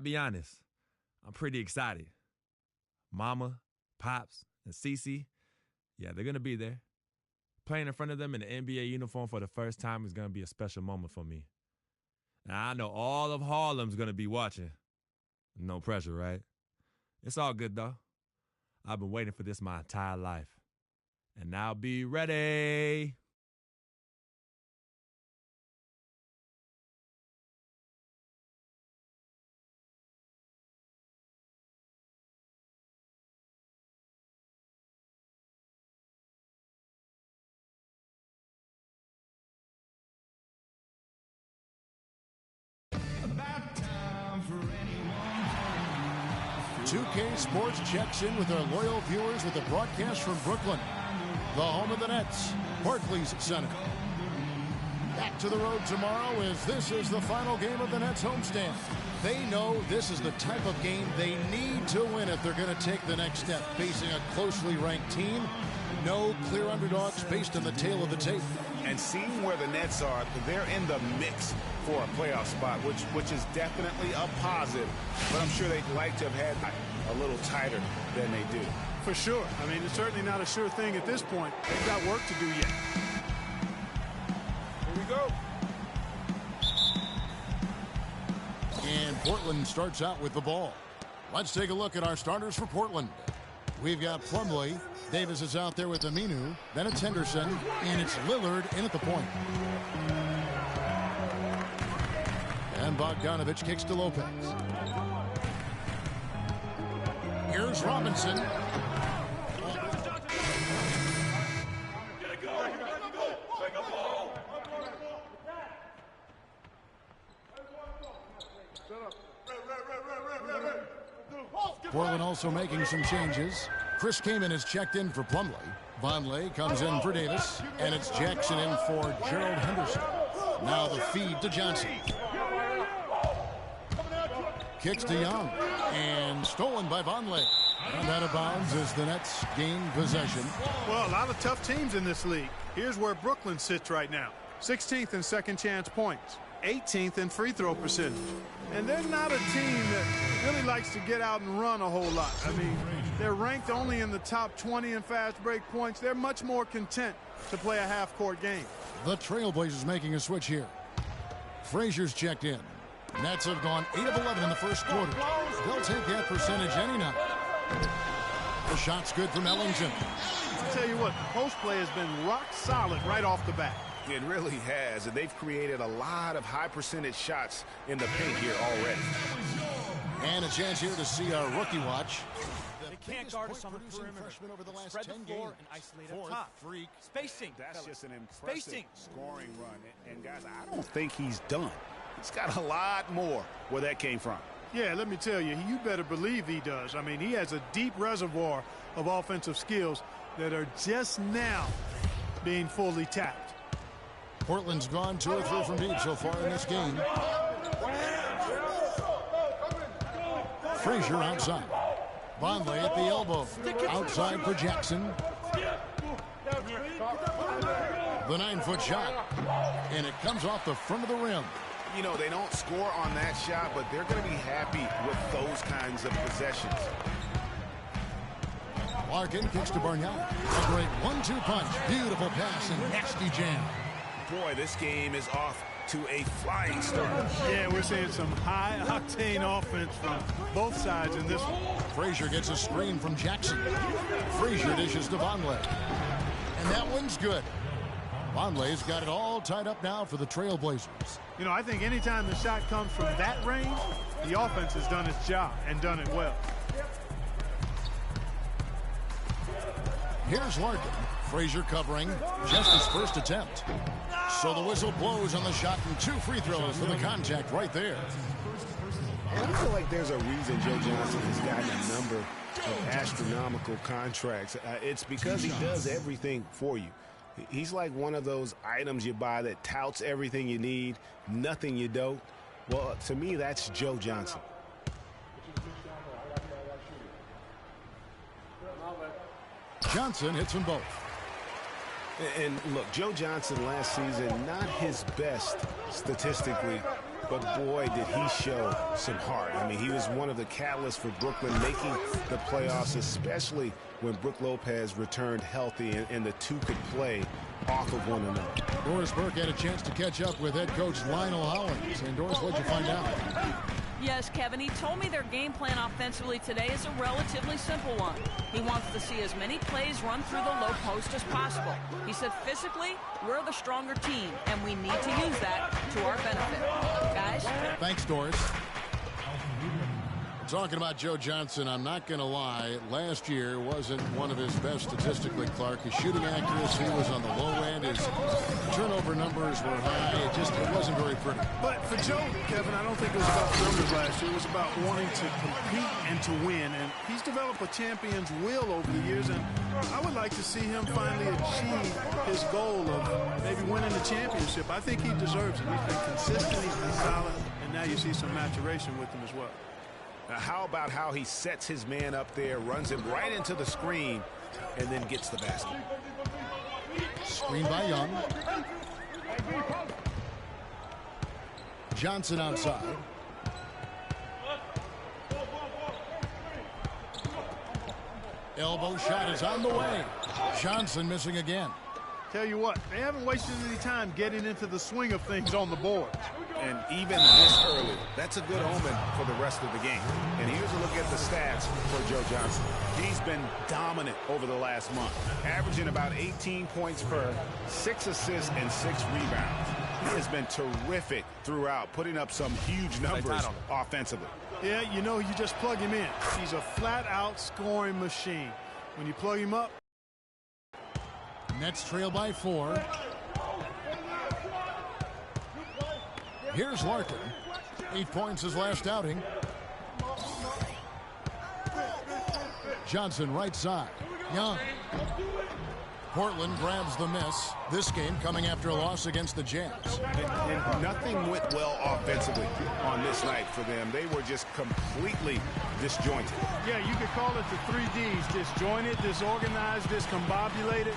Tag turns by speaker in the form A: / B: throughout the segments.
A: be honest, I'm pretty excited. Mama, Pops, and Cece, yeah, they're going to be there. Playing in front of them in the NBA uniform for the first time is going to be a special moment for me. Now, I know all of Harlem's going to be watching. No pressure, right? It's all good, though. I've been waiting for this my entire life. And now be ready.
B: About time for anyone.
C: 2K Sports checks in with our loyal viewers with a broadcast from Brooklyn, the home of the Nets, Barclays Center. Back to the road tomorrow as this is the final game of the Nets homestand. They know this is the type of game they need to win if they're going to take the next step. Facing a closely ranked team, no clear underdogs based on the tail of the tape.
D: And seeing where the Nets are, they're in the mix for a playoff spot, which is definitely a positive. But I'm sure they'd like to have had a little tighter than they do.
E: For sure. I mean, it's certainly not a sure thing at this point. They've got work to do yet.
D: Here we go.
C: And Portland starts out with the ball. Let's take a look at our starters for Portland. We've got Plumlee. Davis is out there with Aminu. Then it's Henderson. And it's Lillard in at the point. And Bogdanovich kicks to Lopez. Here's Robinson. Portland also making some changes. Chris Kaman is checked in for Plumlee. Vonleh comes in for Davis. And it's Jackson in for Gerald Henderson. Now the feed to Johnson. Kicks to Young. And stolen by Vonleh. And out of bounds as the Nets gain possession.
E: Well, a lot of tough teams in this league. Here's where Brooklyn sits right now. 16th in second chance points. 18th in free throw percentage. And they're not a team that really likes to get out and run a whole lot. I mean, they're ranked only in the top 20 in fast break points. They're much more content to play a half-court game.
C: The Trailblazers making a switch here. Frazier's checked in. Nets have gone 8 of 11 in the first quarter. They'll take that percentage any night. The shot's good from Ellington.
E: I'll tell you what, the post play has been rock solid right off the bat.
D: It really has, and they've created a lot of high percentage shots in the paint here already.
C: And a chance here to see our rookie watch.
F: They can't guard us on the perimeter.
C: Over the last
F: Spread
C: 10
F: the floor
C: games.
F: and isolate up top.
C: Freak.
F: Spacing.
D: That's
F: fellas.
D: just an impressive
F: Spacing.
D: scoring run. And guys, I don't think he's done. He's got a lot more where that came from.
E: Yeah, let me tell you, you better believe he does. I mean, he has a deep reservoir of offensive skills that are just now being fully tapped.
C: Portland's gone 2 or 3 from deep so far in this game. Frazier outside. Vonleh at the elbow. Outside for Jackson. The 9-foot shot. And it comes off the front of the rim.
D: You know, they don't score on that shot, but they're going to be happy with those kinds of possessions.
C: Larkin kicks to Barnett. A great 1-2 punch. Beautiful pass and nasty jam.
D: Boy, this game is off to a flying start.
E: Yeah, we're seeing some high-octane offense from both sides in this one.
C: Frazier gets a screen from Jackson. Frazier dishes to Vonleh. And that one's good. Vonleh's got it all tied up now for the Trailblazers.
E: You know, I think anytime the shot comes from that range, the offense has done its job and done it well.
C: Here's Larkin. Frazier covering just his first attempt. So the whistle blows on the shot and 2 free throws for the contact right there.
D: And I feel like there's a reason Joe Johnson has gotten a number of astronomical contracts. It's because he does everything for you. He's like one of those items you buy that touts everything you need, nothing you don't. Well, to me, that's Joe Johnson.
C: Johnson hits them both.
D: And look, Joe Johnson last season, not his best statistically, but boy, did he show some heart. I mean, he was one of the catalysts for Brooklyn making the playoffs, especially when Brook Lopez returned healthy and the two could play off of one another.
C: Doris Burke had a chance to catch up with head coach Lionel Hollins. And Doris, what'd you find out?
G: Yes, Kevin, he told me their game plan offensively today is a relatively simple one. He wants to see as many plays run through the low post as possible. He said physically, we're the stronger team, and we need to use that to our benefit. Guys?
C: Thanks, Doris. Talking about Joe Johnson, I'm not going to lie. Last year wasn't one of his best statistically, Clark. His shooting accuracy was on the low end. His turnover numbers were high. It wasn't very pretty.
E: But for Joe, Kevin, I don't think it was about the numbers last year. It was about wanting to compete and to win. And he's developed a champion's will over the years. And I would like to see him finally achieve his goal of maybe winning the championship. I think he deserves it. He's been consistent. He's been solid. And now you see some maturation with him as well.
D: Now, how about how he sets his man up there, runs him right into the screen, and then gets the basket.
C: Screen by Young. Johnson outside. Elbow shot is on the way. Johnson missing again.
E: Tell you what, they haven't wasted any time getting into the swing of things on the board.
D: And even this early, that's a good omen for the rest of the game. And here's a look at the stats for Joe Johnson. He's been dominant over the last month, averaging about 18 points per, 6 assists and 6 rebounds. He has been terrific throughout, putting up some huge numbers offensively.
E: Yeah, you know, you just plug him in. He's a flat-out scoring machine. When you plug him up.
C: Nets trail by 4. Here's Larkin. 8 points his last outing. Johnson right side. Young. Portland grabs the miss. This game coming after a loss against the Jazz.
D: And nothing went well offensively on this night for them. They were just completely disjointed.
E: Yeah, you could call it the 3 Ds. Disjointed, disorganized, discombobulated,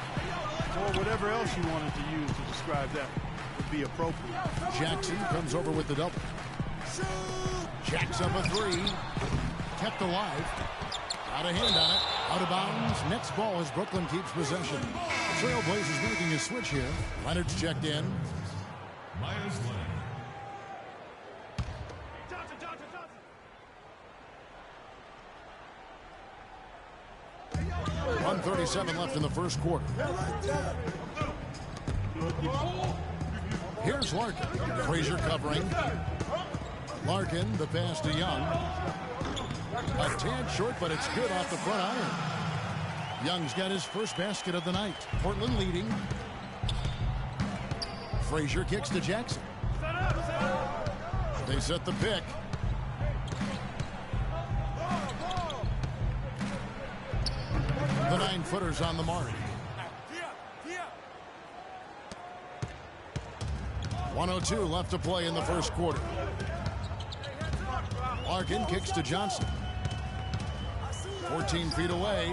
E: or whatever else you wanted to use to describe that would be appropriate.
C: Jackson comes over with the double. Jacks up a 3. Kept alive. Got a hand on it. Out of bounds. Next ball as Brooklyn keeps possession. Trailblazers making a switch here. Leonard's checked in.
B: Myers Leonard.
C: 1:37 left in the first quarter. Here's Larkin. Frazier covering. Larkin, the pass to Young. A tad short, but it's good off the front iron. Young's got his first basket of the night. Portland leading. Frazier kicks to Jackson. They set the pick. The 9-footer's on the mark. 1:02 left to play in the first quarter. Larkin kicks to Johnson. 14 feet away.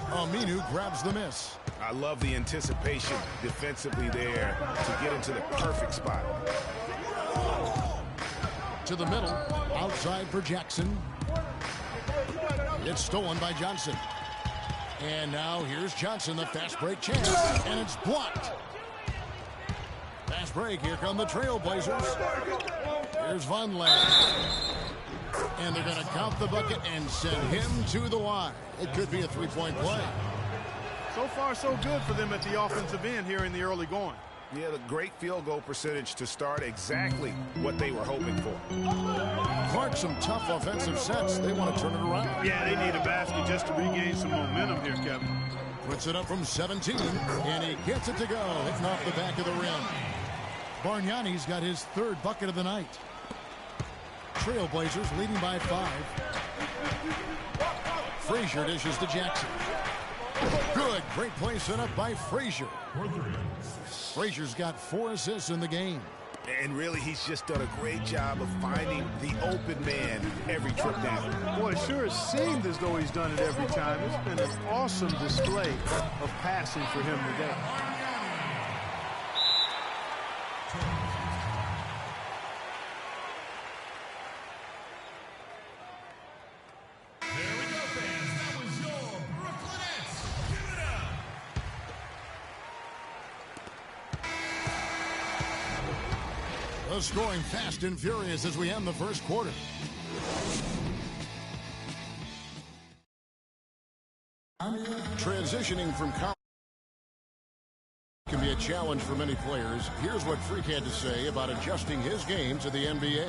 C: Aminu grabs the miss.
D: I love the anticipation defensively there to get into the perfect spot.
C: To the middle. Outside for Jackson. It's stolen by Johnson. And now here's Johnson, the fast break chance. And it's blocked. Fast break. Here come the Trailblazers. Here's Von Leyen. And they're going to count the bucket and send him to the line. It could be a three-point play.
E: So far, so good for them at the offensive end here in the early going.
D: Yeah, the great field goal percentage to start exactly what they were hoping for.
C: Clark, some tough offensive sets. They want to turn it around.
E: Yeah, they need a basket just to regain some momentum here, Kevin.
C: Puts it up from 17, and he gets it to go, hitting off the back of the rim. Bargnani's got his third bucket of the night. Trailblazers leading by 5. Frazier dishes to Jackson. Good, great play set up by Frazier. Frazier's got 4 assists in the game.
D: And really, he's just done a great job of finding the open man every trip down.
E: Boy, it sure has seemed as though he's done it every time. It's been an awesome display of passing for him today.
C: The scoring fast and furious as we end the first quarter. Transitioning from college can be a challenge for many players. Here's what Freak had to say about adjusting his game to the NBA.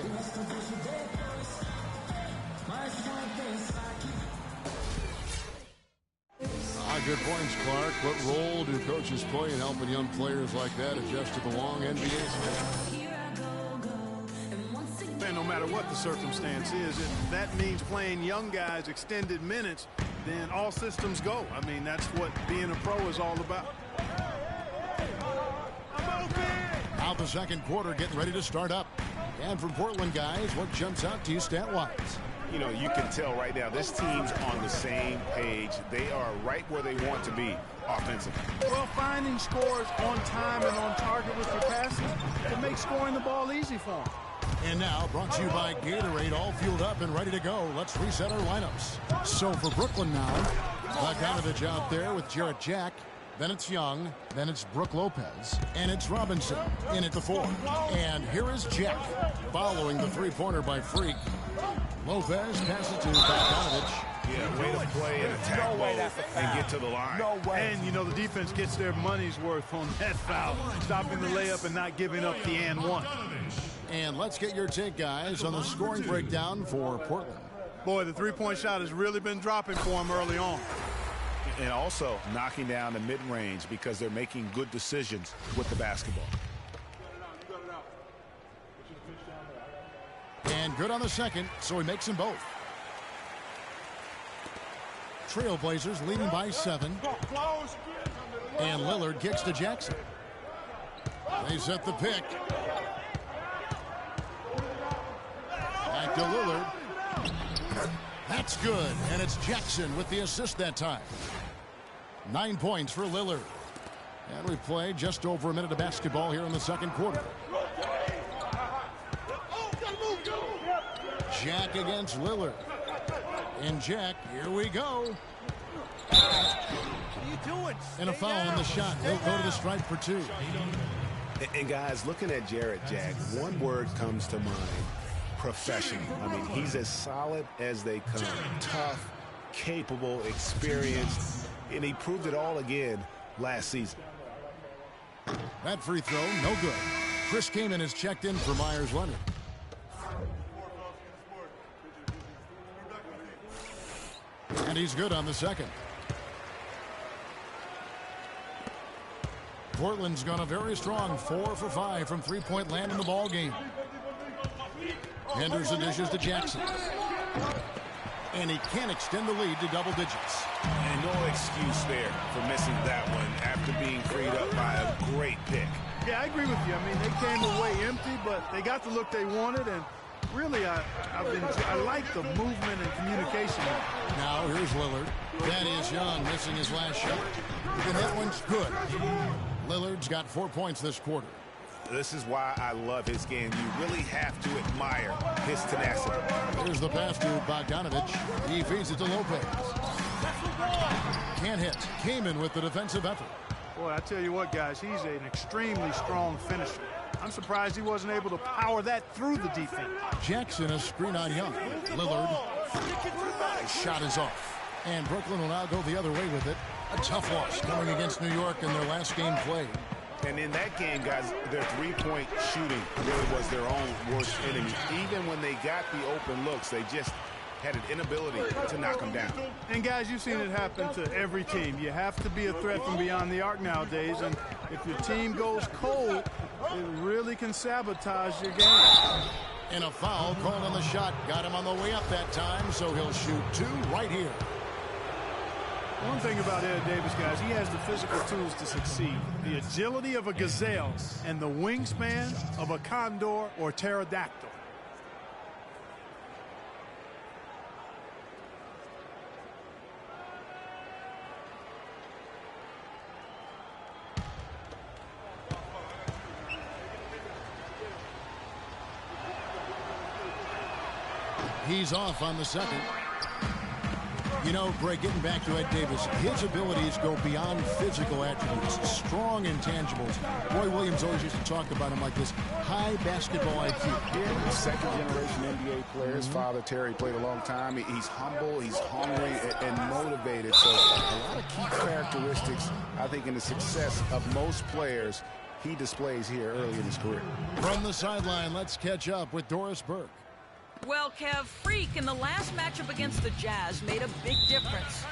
C: Good points, Clark. What role do coaches play in helping young players like that adjust to the long NBA schedule?
E: And no matter what the circumstance is, if that means playing young guys extended minutes, then all systems go. I mean, that's what being a pro is all about.
C: Out the second quarter, getting ready to start up. And from Portland, guys, what jumps out to you stat-wise?
D: You know, you can tell right now this team's on the same page. They are right where they want to be offensively.
E: Well, finding scores on time and on target with your passes can make scoring the ball easy for them.
C: And now, brought to you by Gatorade, all fueled up and ready to go. Let's reset our lineups. So for Brooklyn now, Bogdanovich out there with Jarrett Jack. Then it's Young, then it's Brook Lopez, and it's Robinson in at the 4. And here is Jack, following the three-pointer by Freak. Lopez passes to Bogdanovich.
D: Yeah, way to play and attack and get to the line.
F: No way.
E: And, you know, the defense gets their money's worth on that foul, stopping the layup and not giving up the and one.
C: And let's get your take, guys, on the scoring breakdown for Portland.
E: Boy, the three-point shot has really been dropping for him early on.
D: And also knocking down the mid-range because they're making good decisions with the basketball.
C: And good on the second, so he makes them both. Trailblazers leading by 7. And Lillard kicks to Jackson. They set the pick. Back to Lillard. That's good, and it's Jackson with the assist that time. 9 points for Lillard. And we play just over a minute of basketball here in the second quarter. Jack against Lillard. And Jack, here we go.
F: What are you doing?
C: And a foul on the shot. They'll go to the stripe for 2.
D: And guys, looking at Jarrett Jack, one word comes to mind: professional. I mean, he's as solid as they come. Tough, capable, experienced, and he proved it all again last season.
C: That free throw, no good. Chris Kaman is checked in for Myers Leonard. And he's good on the second. Portland's gone a very strong 4 for 5 from three-point land in the ball game. Henderson dishes to Jackson. And he can't extend the lead to double digits.
D: And no excuse there for missing that one after being freed up by a great pick.
E: Yeah, I agree with you. I mean, they came away empty, but they got the look they wanted, and really, I like the movement and communication.
C: Now here's Lillard. That is Young missing his last shot. And that one's good. Lillard's got 4 points this quarter.
D: This is why I love his game. You really have to admire his tenacity.
C: Here's the pass to Bogdanovich. He feeds it to Lopez. Can't hit. Kaman with the defensive effort.
E: Boy, I tell you what, guys, he's an extremely strong finisher. I'm surprised he wasn't able to power that through the defense.
C: Jackson a screen on Young. Lillard. Shot is off. And Brooklyn will now go the other way with it. A tough loss coming against New York in their last game played.
D: And in that game, guys, their three-point shooting really was their own worst enemy. Even when they got the open looks, they just had an inability to knock them down.
E: And, guys, you've seen it happen to every team. You have to be a threat from beyond the arc nowadays, and if your team goes cold, it really can sabotage your game.
C: And a foul called on the shot. Got him on the way up that time, so he'll shoot 2 right here.
E: One thing about Ed Davis, guys, he has the physical tools to succeed. The agility of a gazelle and the wingspan of a condor or pterodactyl.
C: He's off on the second. You know, Greg, getting back to Ed Davis, his abilities go beyond physical attributes, strong intangibles. Roy Williams always used to talk about him like this, high basketball IQ.
D: Yeah, second-generation NBA player. His father, Terry, played a long time. He's humble, he's hungry, and motivated. So a lot of key characteristics, I think, in the success of most players he displays here early in his career.
C: From the sideline, let's catch up with Doris Burke.
G: Well, Kev, Freak in the last matchup against the Jazz made a big difference.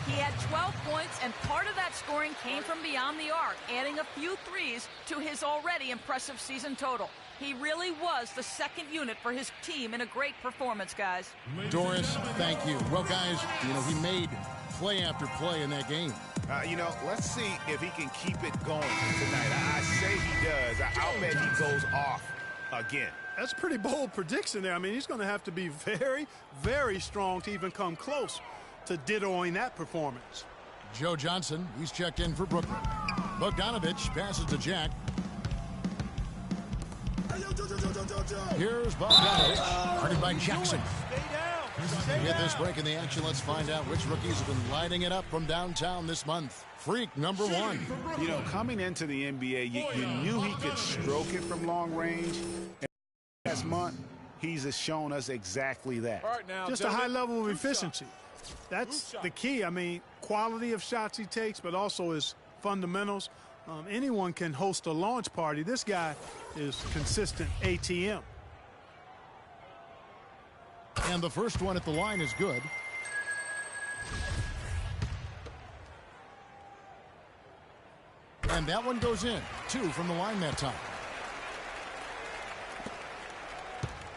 G: He had 12 points, and part of that scoring came from beyond the arc, adding a few threes to his already impressive season total. He really was the second unit for his team in a great performance, guys.
C: Doris, thank you. Well, guys, you know, he made play after play in that game.
D: You know, let's see if he can keep it going tonight. I say he does. I'll bet he goes off again.
E: That's a pretty bold prediction there. I mean, he's going to have to be very, very strong to even come close to dittoing that performance.
C: Joe Johnson, he's checked in for Brooklyn. Bogdanovich passes to Jack. Here's Bogdanovich, guarded by Jackson. Get this break in the action. Let's find out which rookies have been lighting it up from downtown this month. Freak number one.
D: You know, coming into the NBA, you knew he could stroke it from long range. And last month, he's shown us exactly that.
E: Right now, just a high level of efficiency. That's the key. I mean, quality of shots he takes, but also his fundamentals. Anyone can host a launch party. This guy is consistent ATM.
C: And the first one at the line is good. And that one goes in. 2 from the line that time.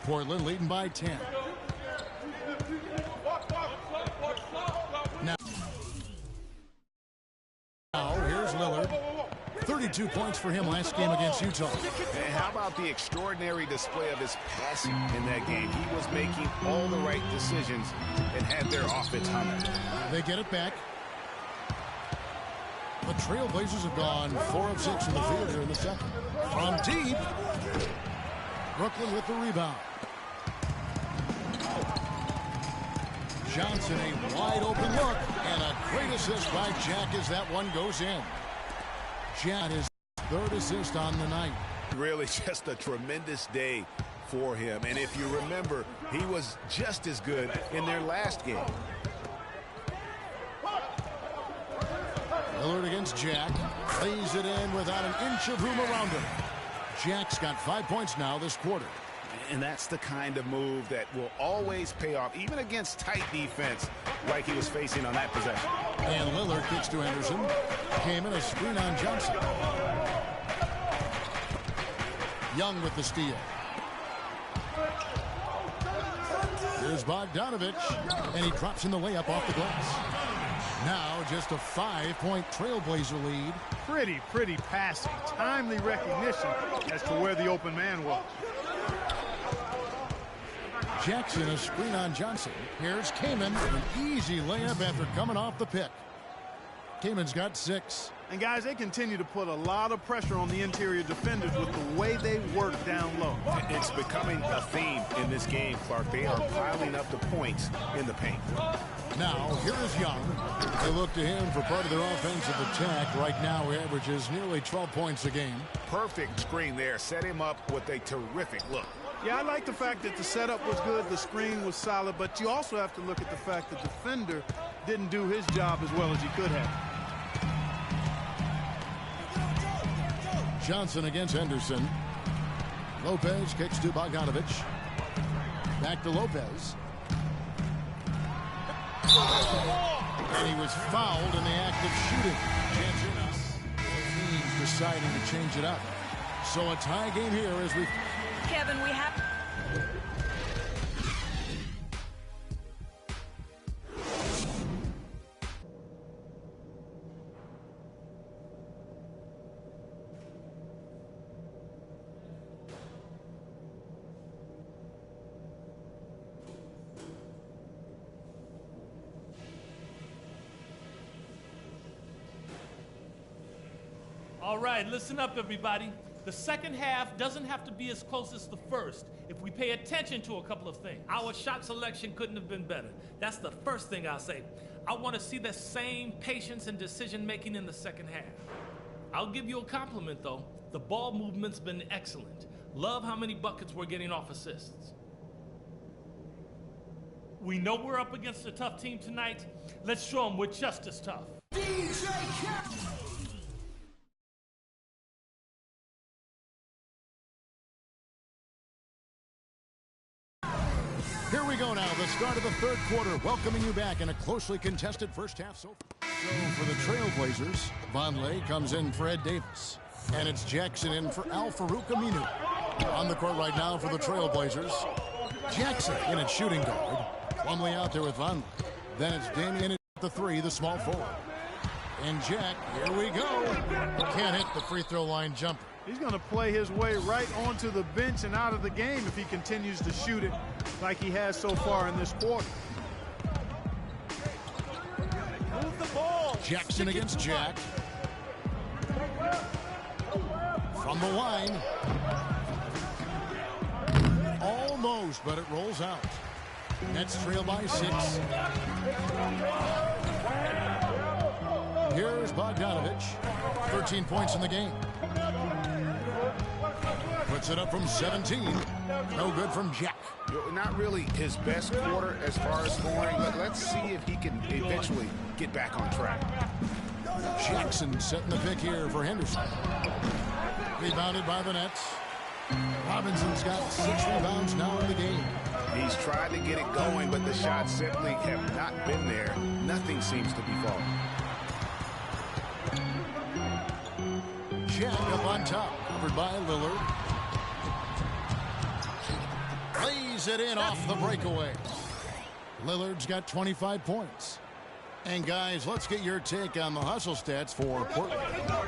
C: Portland leading by 10. Now here's Lillard. 32 points for him last game against Utah.
D: And how about the extraordinary display of his passing in that game? He was making all the right decisions and had their offense humming.
C: They get it back. The Trailblazers have gone 4 of 6 from the field here in the second. From deep. Brooklyn with the rebound. Johnson, a wide open look, and a great assist by Jack as that one goes in. Jack, his third assist on the night.
D: Really just a tremendous day for him. And if you remember, he was just as good in their last game.
C: Lillard against Jack. Lays it in without an inch of room around him. Jack's got 5 points now this quarter.
D: And that's the kind of move that will always pay off, even against tight defense like he was facing on that possession.
C: And Lillard kicks to Anderson. Came in a screen on Johnson. Young with the steal. Here's Bogdanovich. And he drops in the layup off the glass. Now just a 5-point Trailblazer lead.
E: Pretty passing. Timely recognition as to where the open man was.
C: Jackson, a screen on Johnson. Here's Kaman, an easy layup after coming off the pick. Kaman's got 6.
E: And guys, they continue to put a lot of pressure on the interior defenders with the way they work down low.
D: It's becoming a theme in this game, Clark. They are piling up the points in the paint.
C: Now, here is Young. They look to him for part of their offensive attack. Right now, he averages nearly 12 points a game.
D: Perfect screen there. Set him up with a terrific look.
E: Yeah, I like the fact that the setup was good, the screen was solid, but you also have to look at the fact that the defender didn't do his job as well as he could have.
C: Johnson against Henderson. Lopez kicks to Bogdanovich. Back to Lopez. And he was fouled in the act of shooting. Teams deciding to change it up. So a tie game here as we...
G: Kevin, we have...
H: All right, listen up, everybody. The second half doesn't have to be as close as the first. if we pay attention to a couple of things. Our shot selection couldn't have been better. That's the first thing I'll say. I want to see the same patience and decision-making in the second half. I'll give you a compliment, though. The ball movement's been excellent. Love how many buckets we're getting off assists. We know we're up against a tough team tonight. Let's show them we're just as tough.
C: Here we go now, the start of the third quarter, welcoming you back in a closely contested first half so far. So for the Trailblazers, Vonleh comes in for Ed Davis. And it's Jackson in for Al-Farouq Aminu. On the court right now for the Trailblazers, Jackson in at shooting guard. Plumlee out there with Vonleh. Then it's Damian at the three, the small forward. And Jack, here we go. Can't hit the free throw line jumper.
E: He's going to play his way right onto the bench and out of the game if he continues to shoot it like he has so far in this quarter.
F: Move the ball.
C: Jackson against Jack. From the line. Almost, but it rolls out. Nets trail by 6. Here's Bogdanovich. 13 points in the game. Puts it up from 17. No good from Jack.
D: Not really his best quarter as far as scoring, but let's see if he can eventually get back on track.
C: Jackson setting the pick here for Henderson. Rebounded by the Nets. Robinson's got 6 rebounds now in the game.
D: He's tried to get it going, but the shots simply have not been there. Nothing seems to be falling.
C: Jack up on top, covered by Lillard. Lays it in off the breakaway. Lillard's got 25 points. And guys, let's get your take on the hustle stats for Portland.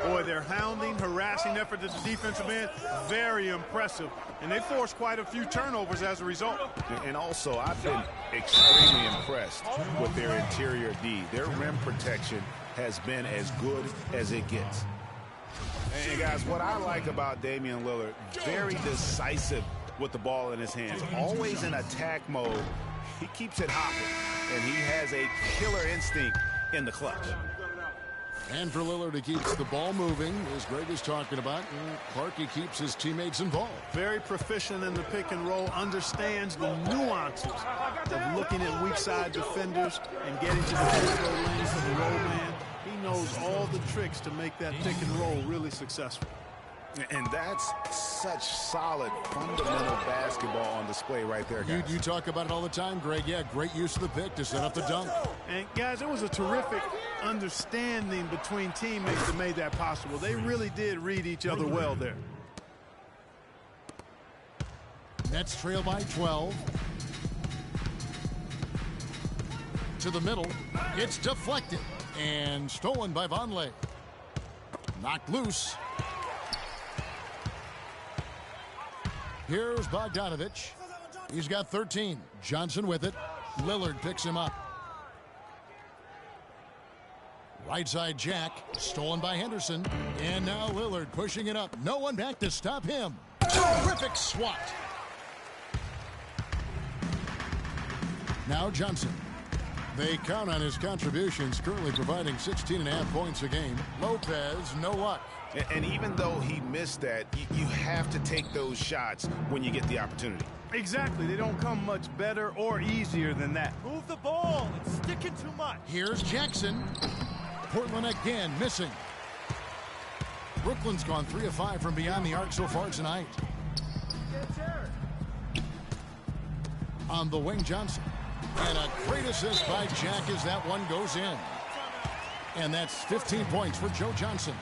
E: Boy, their hounding, harassing effort at the defensive end, very impressive. And they forced quite a few turnovers as a result.
D: And also, I've been extremely impressed with their interior D. Their rim protection has been as good as it gets. And guys, what I like about Damian Lillard, very decisive with the ball in his hands, always in attack mode. He keeps it hopping, and he has a killer instinct in the clutch.
C: And for Lillard, he keeps the ball moving, as Greg is talking about. Clark, he keeps his teammates involved.
E: Very proficient in the pick and roll, understands the nuances of looking at weak side defenders and getting to the free throw lane for the roll man. He knows all the tricks to make that pick and roll really successful.
D: And that's such solid, fundamental basketball on display right there, guys.
C: You talk about it all the time, Greg. Yeah, great use of the pick to set up the dunk.
E: And, guys, it was a terrific understanding between teammates that made that possible. They really did read each other well there.
C: Nets trail by 12. To the middle. It's deflected. And stolen by Vonleh. Knocked loose. Here's Bogdanovich. He's got 13. Johnson with it. Lillard picks him up. Right side Jack. Stolen by Henderson. And now Lillard pushing it up. No one back to stop him. Terrific swat. Now Johnson. They count on his contributions, currently providing 16.5 points a game. Lopez, no luck.
D: And even though he missed that, you have to take those shots when you get the opportunity.
E: Exactly. They don't come much better or easier than that.
F: Move the ball. It's sticking too much.
C: Here's Jackson. Portland again missing. Brooklyn's gone 3 of 5 from beyond the arc so far tonight. On the wing, Johnson. And a great assist by Jack as that one goes in. And that's 15 points for Joe Johnson.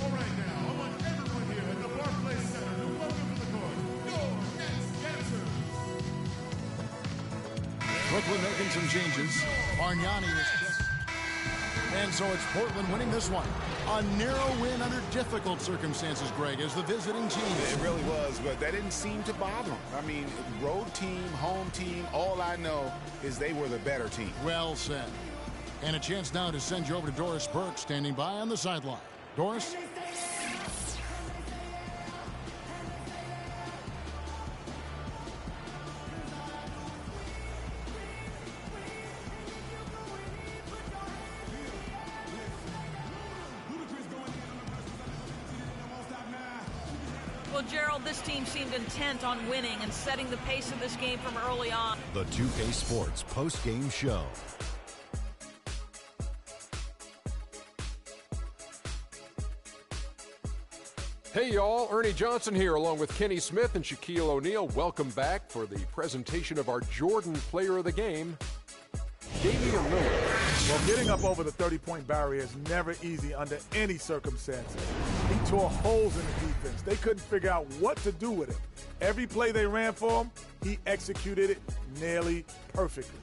B: All right now, I want everyone here at the Barclays Center to welcome to the court. Go Nets dancers!
C: Brooklyn making some changes. Bargnani is checked. And so it's Portland winning this one. A narrow win under difficult circumstances, Greg, as the visiting team.
D: It really was, but that didn't seem to bother them. I mean, road team, home team, all I know is they were the better team.
C: Well said. And a chance now to send you over to Doris Burke, standing by on the sideline. Doris?
G: Well, Gerald, this team seemed intent on winning and setting the pace of this game from early on.
I: The 2K Sports post-game show.
J: Hey y'all, Ernie Johnson here along with Kenny Smith and Shaquille O'Neal. Welcome back for the presentation of our Jordan Player of the Game, Damian Lillard.
K: Well, getting up over the 30-point barrier is never easy under any circumstances. He tore holes in the defense. They couldn't figure out what to do with it. Every play they ran for him, he executed it nearly perfectly.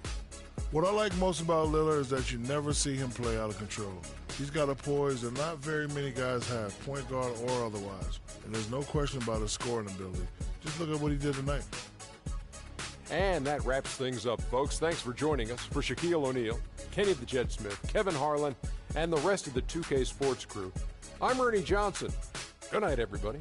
L: What I like most about Lillard is that you never see him play out of control. He's got a poise that not very many guys have, point guard or otherwise. And there's no question about his scoring ability. Just look at what he did tonight.
J: And that wraps things up, folks. Thanks for joining us. For Shaquille O'Neal, Kenny the Jet Smith, Kevin Harlan, and the rest of the 2K Sports crew, I'm Ernie Johnson. Good night, everybody.